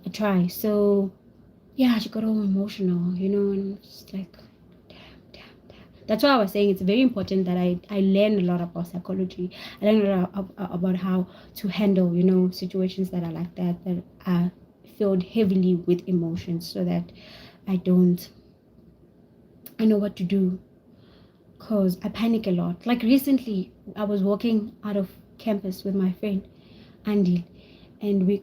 I try. So yeah, she got all emotional, and it's like, damn. That's why I was saying it's very important that I learn a lot about psychology. I learn a lot about how to handle, situations that are like that are filled heavily with emotions, so that I know what to do, because I panic a lot. Like recently, I was walking out of campus with my friend Andy, and we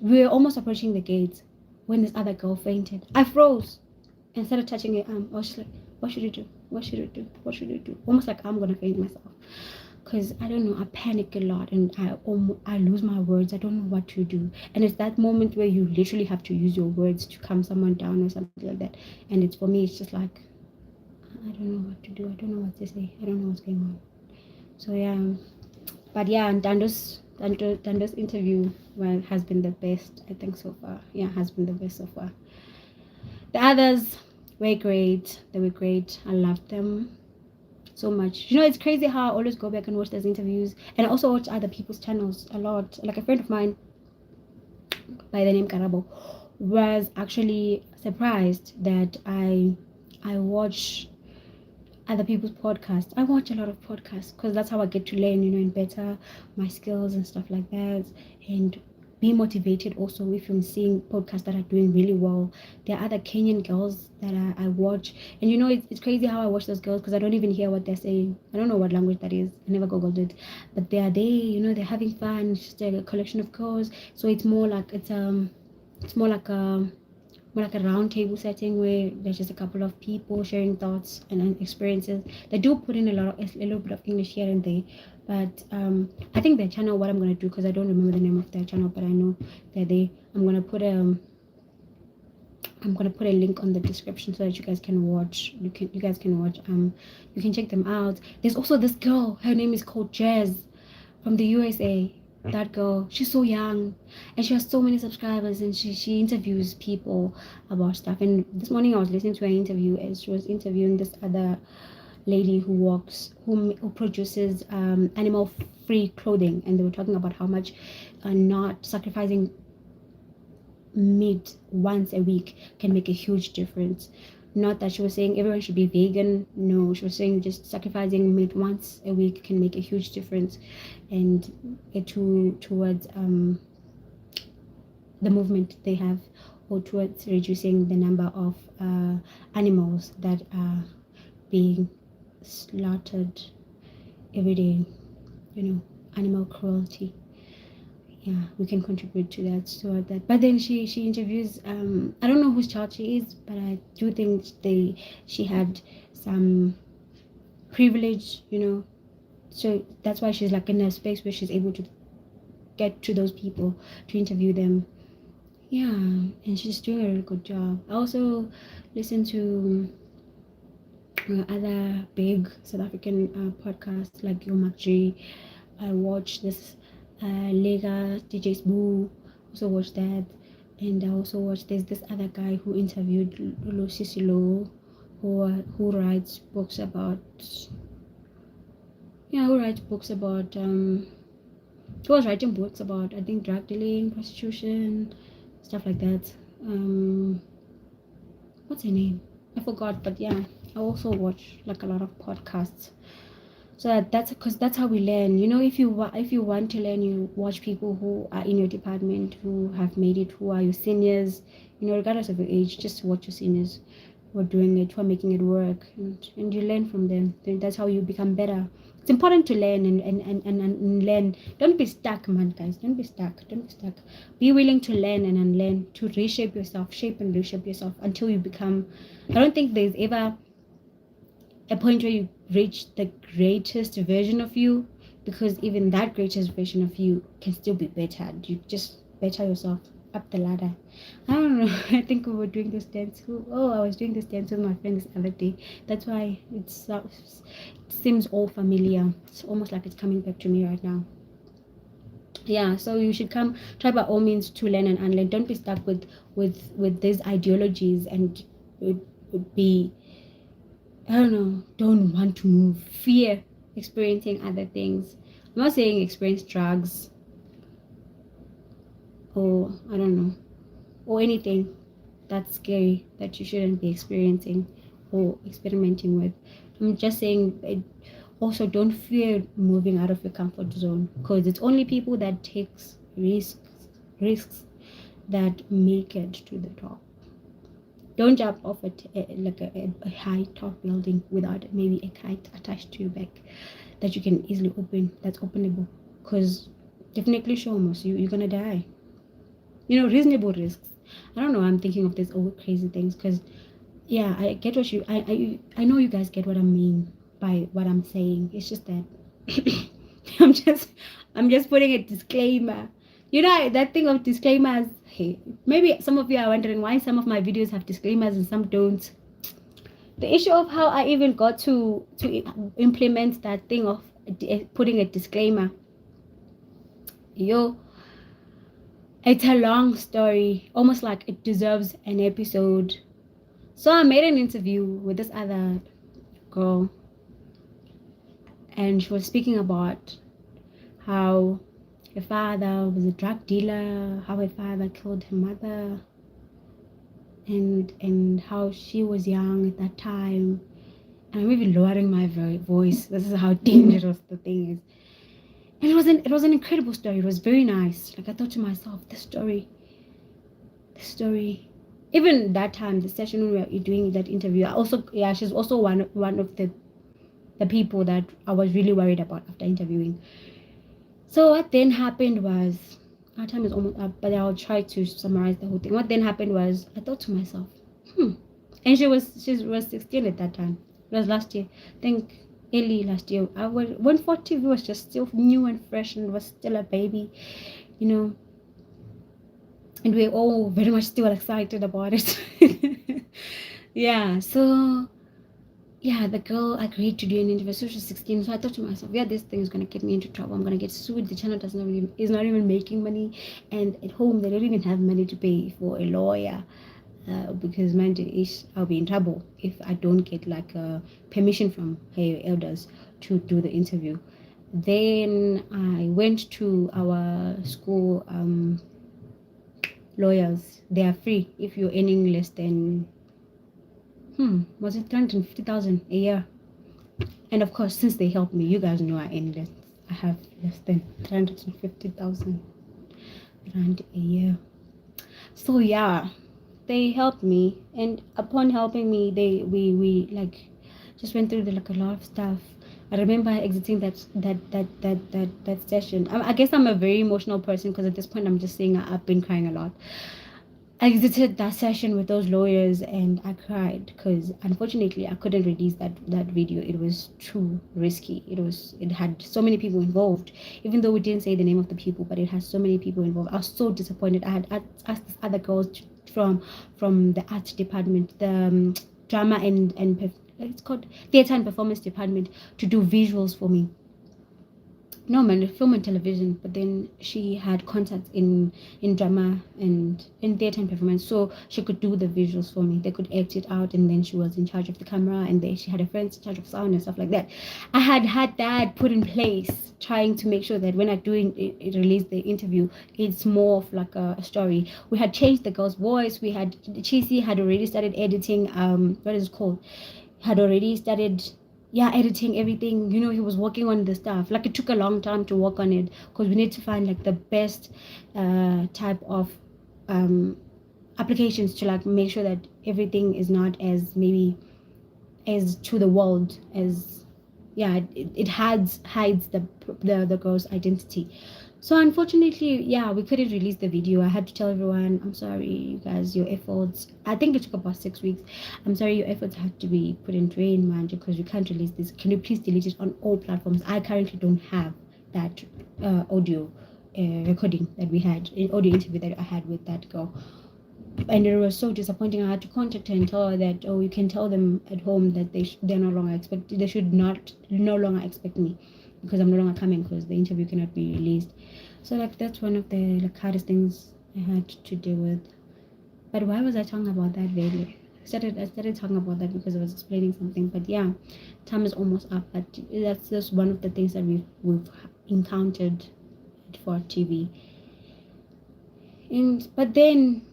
were almost approaching the gates when this other girl fainted. I froze and started touching her arm. I was just like, what should I do? What should I do? What should I do? Almost like I'm gonna faint myself, because I don't know, I panic a lot, and I lose my words. I don't know what to do, and it's that moment where you literally have to use your words to calm someone down or something like that. And it's, for me, it's just like, I don't know what to do. I don't know what to say. I don't know what's going on. So yeah, but yeah, and Dando's interview, well, has been the best, I think, so far. Yeah, has been the best so far. The others were great. They were great. I loved them so much. It's crazy how I always go back and watch those interviews, and I also watch other people's channels a lot. Like a friend of mine by the name Karabo was actually surprised that I watch other people's podcasts. I watch a lot of podcasts because that's how I get to learn, and better my skills and stuff like that, and be motivated also if you're seeing podcasts that are doing really well. There are other Kenyan girls that I watch, and it's crazy how I watch those girls because I don't even hear what they're saying. I don't know what language that is. I never googled it, but they're having fun. It's just a collection of girls, so it's more like it's more like a round table setting where there's just a couple of people sharing thoughts and experiences. They do put in a little bit of English here and there, but I think their channel, what I'm gonna do, because I don't remember the name of their channel, but I know that I'm gonna put a link on the description so that you guys can watch. You guys can watch. You can check them out. There's also this girl. Her name is called Jazz from the USA. That girl, she's so young and she has so many subscribers, and she interviews people about stuff. And this morning I was listening to her interview, and she was interviewing this other lady who produces animal free clothing, and they were talking about how much not sacrificing meat once a week can make a huge difference. Not that she was saying everyone should be vegan. No, she was saying just sacrificing meat once a week can make a huge difference, and towards the movement they have, or towards reducing the number of animals that are being slaughtered every day. Animal cruelty. Yeah, we can contribute to that. But then she interviews I don't know whose child she is, but I do think she had some privilege, so that's why she's like in a space where she's able to get to those people to interview them. Yeah, and she's doing a really good job. I also listen to other big South African podcasts like Yo G. I watch this Lega, DJ's Boo, also watch that. And I also watch, there's this other guy who interviewed Lulah, who writes books about he was writing books about, I think, drug dealing, prostitution, stuff like that. What's her name? I forgot, but yeah, I also watch like a lot of podcasts. So that's how we learn. If you want to learn, you watch people who are in your department, who have made it, who are your seniors. Regardless of your age, just watch your seniors who are doing it, who are making it work, and you learn from them. Then that's how you become better. It's important to learn and learn. Don't be stuck, man, guys. Don't be stuck. Be willing to learn and unlearn, to reshape yourself, shape and reshape yourself until you become. I don't think there's ever a point where you reach the greatest version of you, because even that greatest version of you can still be bettered. You just better yourself up the ladder. I don't know. I think we were doing this dance. I was doing this dance with my friend this other day. That's why it seems all familiar. It's almost like it's coming back to me right now. Yeah, so you should try by all means to learn and unlearn. Don't be stuck with these ideologies and be, I don't know, don't want to move, fear experiencing other things. I'm not saying experience drugs or I don't know, or anything that's scary that you shouldn't be experiencing or experimenting with. I'm just saying also don't fear moving out of your comfort zone, because it's only people that takes risks that make it to the top. Don't jump off a high top building without maybe a kite attached to your back that you can easily open, that's openable, because definitely show us you're gonna die. Reasonable risks. I don't know, I'm thinking of these old crazy things, because yeah, I get what I know you guys get what I mean by what I'm saying. It's just that I'm just putting a disclaimer. That thing of disclaimers. Hey, maybe some of you are wondering why some of my videos have disclaimers and some don't. The issue of how I even got to implement that thing of putting a disclaimer. It's a long story, almost like it deserves an episode. So I made an interview with this other girl, and she was speaking about how her father was a drug dealer, how her father killed her mother, and how she was young at that time. And I'm even lowering my voice. This is how dangerous the thing is. And it was an incredible story. It was very nice. Like I thought to myself, the story. Even that time, the session when we were doing that interview, she's also one of the people that I was really worried about after interviewing. So what then happened was, our time is almost up, but I'll try to summarize the whole thing. What then happened was, I thought to myself, and she was 16 at that time. It was last year, I think early last year. When Fott TV was just still new and fresh and was still a baby, you know, and we're all very much still excited about it. Yeah, so yeah, the girl agreed to do an interview. So she's 16. So I thought to myself, yeah, this thing is gonna get me into trouble. I'm gonna get sued. The channel is not even making money, and at home they don't even have money to pay for a lawyer. Because I'll be in trouble if I don't get like a permission from her elders to do the interview. Then I went to our school lawyers. They are free if you're earning less than was it 350,000 a year? And of course, since they helped me, you guys know I have less than 350,000 rand a year. So yeah, they helped me, and upon helping me, we like just went through like a lot of stuff. I remember exiting that session. I guess I'm a very emotional person because at this point I'm just saying I've been crying a lot. I exited that session with those lawyers and I cried because unfortunately I couldn't release that video. It was too risky. It had so many people involved, even though we didn't say the name of the people, but it has so many people involved. I was so disappointed. I had asked these other girls from the art department, the drama and it's called theater and performance department, to do visuals for me. No man, film and television, but then she had contacts in drama and in theater and performance, so she could do the visuals for me. They could act it out, and then she was in charge of the camera, and then she had a friend in charge of sound and stuff like that. I had that put in place, trying to make sure that when I release the interview, it's more of like a story. We had changed the girl's voice. Cheesy had already started editing. What is it called? Had already started editing everything. He was working on the stuff. Like, it took a long time to work on it because we need to find like the best type of applications to like make sure that everything is not as maybe as to the world as it hides the girl's identity. So unfortunately, we couldn't release the video. I had to tell everyone, I'm sorry, you guys, your efforts, I think it took about 6 weeks. I'm sorry, your efforts have to be put in drain, man, because we can't release this. Can you please delete it on all platforms? I currently don't have that audio recording that we had, audio interview that I had with that girl. And it was so disappointing. I had to contact her and tell her that, you can tell them at home that they're no longer expected. They should no longer expect me because I'm no longer coming because the interview cannot be released. So like that's one of the like hardest things I had to deal with. But why was I talking about that really? I started talking about that because I was explaining something. But yeah, time is almost up. But that's just one of the things that we've encountered for TV. But then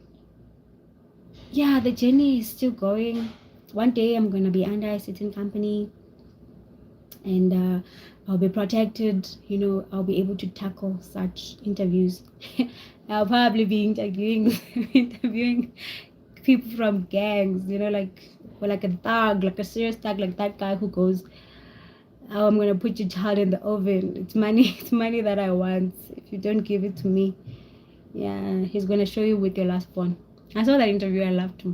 the journey is still going. One day I'm gonna be under a certain company, and I'll be protected. I'll be able to tackle such interviews. I'll probably be interviewing people from gangs, like a thug, like a serious thug, like that guy who goes, "Oh, I'm gonna put your child in the oven. It's money. It's money that I want. If you don't give it to me, he's gonna show you with your last born." I saw that interview. I laughed.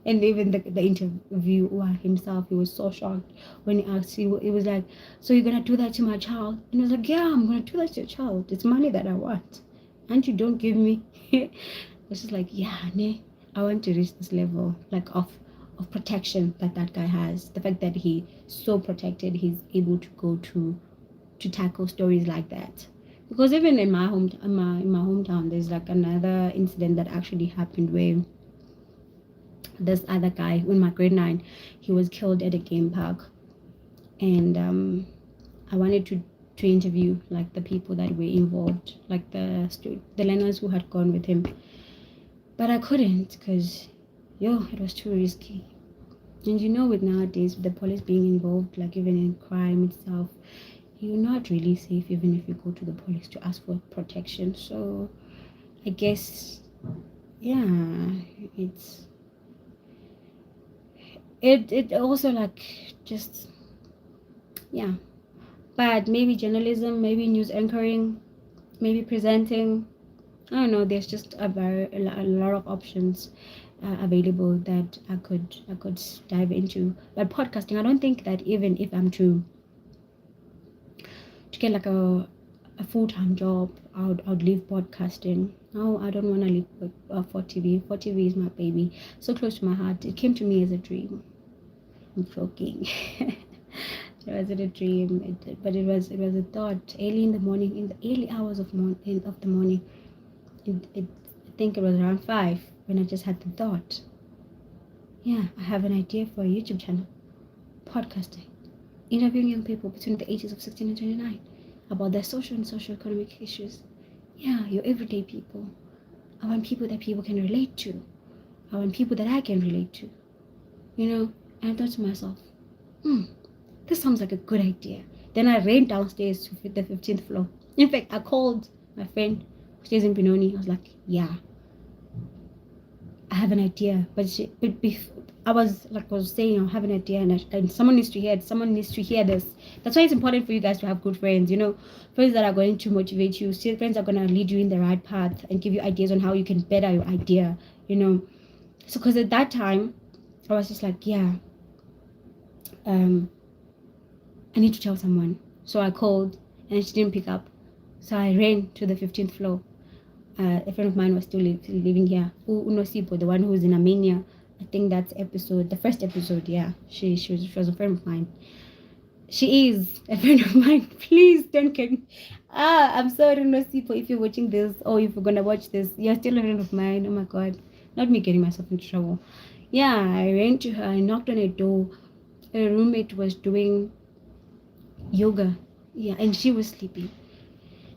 And even the interviewer himself, he was so shocked when he asked. He was like, "So you're gonna do that to my child?" And I was like, "Yeah, I'm gonna do that to your child. It's money that I want, and you don't give me." It's just like, I want to reach this level like of protection that guy has. The fact that he's so protected, he's able to go to tackle stories like that. Because even in my hometown, there's like another incident that actually happened where this other guy in my grade 9, he was killed at a game park, and I wanted to interview like the people that were involved, like the learners who had gone with him, but I couldn't because it was too risky. And with nowadays, with the police being involved, like even in crime itself, you're not really safe even if you go to the police to ask for protection. So I guess, yeah, it's it also like just, yeah. But maybe journalism, maybe news anchoring, maybe presenting. I don't know. There's just a lot of options available that I could dive into. But podcasting, I don't think that even if I'm to get like a full-time job, I would leave podcasting. No, I don't want to leave Fott TV. Fott TV is my baby, so close to my heart. It came to me as a dream. I'm joking. It wasn't a dream, but it was a thought. Early in the morning, in the early hours of the morning. I think it was around 5 when I just had the thought. Yeah, I have an idea for a YouTube channel, podcasting, interviewing young people between the ages of 16 and 29 about their social and socio-economic issues. Yeah, your everyday people. I want people that people can relate to. I want people that I can relate to. You know, and I thought to myself, this sounds like a good idea. Then I ran downstairs to the 15th floor. In fact, I called my friend who stays in Benoni. I was like, yeah, I have an idea. I was saying, I have an idea, and someone needs to hear it. Someone needs to hear this. That's why it's important for you guys to have good friends. You know, friends that are going to motivate you. Friends are going to lead you in the right path and give you ideas on how you can better your idea. You know, so because at that time, I was just like, yeah, I need to tell someone. So I called and she didn't pick up. So I ran to the 15th floor. A friend of mine was still living here. Unosipo, the one who's in Armenia. I think that's the first episode. Yeah, she was a friend of mine. She is a friend of mine. Please don't get me. I'm sorry, Unosipo, if you're watching this or if you're gonna watch this. You're still a friend of mine. Oh my God, not me getting myself into trouble. Yeah, I ran to her. I knocked on her door. Her roommate was doing yoga. Yeah, and she was sleeping.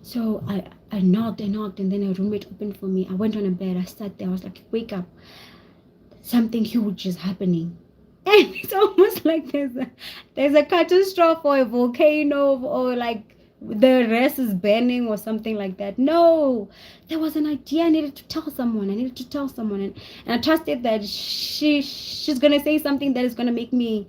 So I knocked, and then a roommate opened for me. I went on a bed. I sat there. I was like, wake up. Something huge is happening. And it's almost like there's a catastrophe or a volcano or like the rest is burning or something like that. No, there was an idea. I needed to tell someone. And I trusted that she's gonna say something that is gonna make me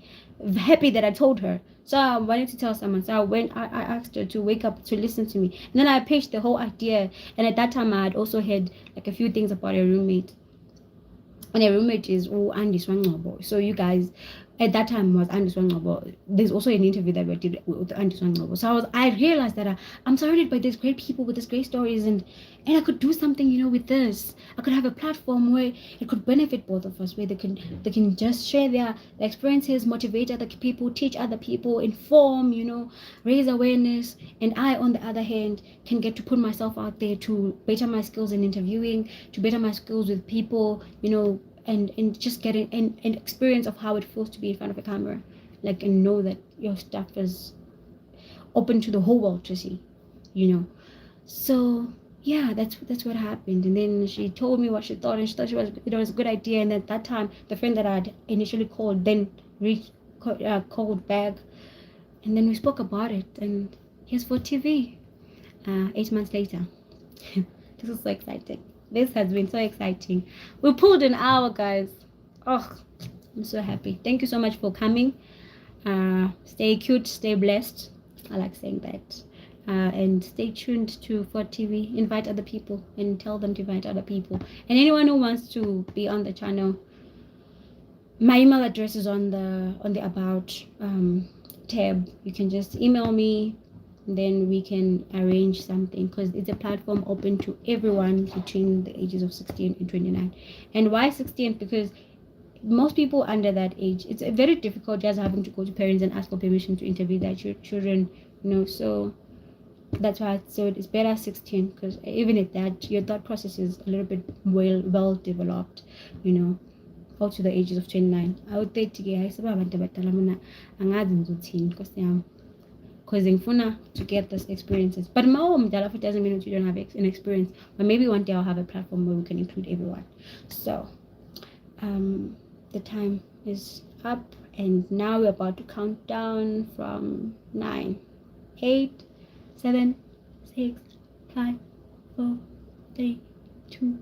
happy that I told her. So I wanted to tell someone. So I asked her to wake up to listen to me. And then I pitched the whole idea. And at that time I had also heard like a few things about her roommate. And her roommate is Andy Swanglobo. So you guys at that time was Andy Swanglobo. There's also an interview that we did with Andy Swanglobo. So I realized that I'm surrounded by these great people with these great stories, and I could do something, you know, with this. I could have a platform where it could benefit both of us, where they can just share their experiences, motivate other people, teach other people, inform, you know, raise awareness. And I, on the other hand, can get to put myself out there to better my skills in interviewing, to better my skills with people, you know, and just get an experience of how it feels to be in front of a camera, like, and know that your stuff is open to the whole world to see, you know. So yeah, that's what happened. And then she told me what she thought, and she thought it was a good idea. And at that time, the friend that I'd initially called then called back, and then we spoke about it. And here's for TV. 8 months later. This is so exciting. This has been so exciting. We pulled an hour, guys. Oh, I'm so happy. Thank you so much for coming. Stay cute, stay blessed. I like saying that. And stay tuned to Fott TV. Invite other people and tell them to invite other people. And anyone who wants to be on the channel, my email address is on the about tab. You can just email me. Then we can arrange something, because it's a platform open to everyone between the ages of 16 and 29. And why 16? Because most people under that age, it's very difficult just having to go to parents and ask for permission to interview their children, you know. So that's why it's better 16, because even at that, your thought process is a little bit well developed, you know, all to the ages of 29. I would 30 because to get those experiences. But it doesn't mean that you don't have an experience. But maybe one day I'll have a platform where we can include everyone. So the time is up, and now we're about to count down from 9, 8, 7, 6, 5, 4, 3, 2,